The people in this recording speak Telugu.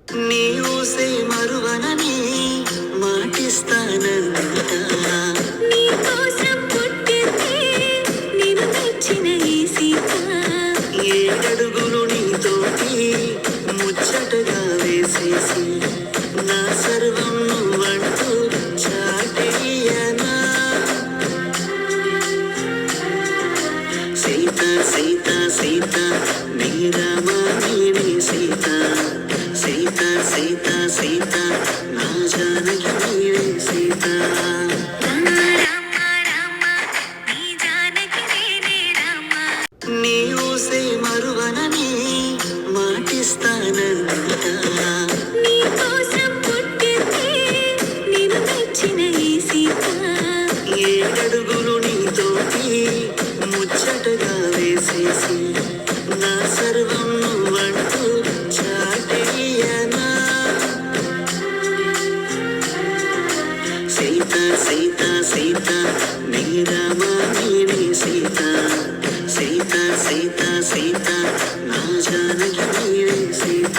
నీ ఊసే మరువనని మాటిస్తానంట. నీ కోసం పుట్టింది నేను మెచ్చిన ఈ సీత. ఏడడుగులు నీతోటి ముచ్చటగా వేసేసి నా సర్వం నువ్వంటూ చాటేయనా. సీత సీత సీత నీ రామా నేనే సీత. సీత సీత సీత నా జానకి నీవే సీత. నీ ఊసే మరువనని మాటిస్తానంట. నీ కోసం పుట్టింది నేను మెచ్చిన ఈ సీత. ఏడడుగులు నీతోటి ముచ్చటగా వేసేసి నా సర్వం నువ్వంటూ చాటేయనా. సీత సీత సీత నీ రామా నేనే సీత. సీత సీత సీత నా జానకి నీవే సీత.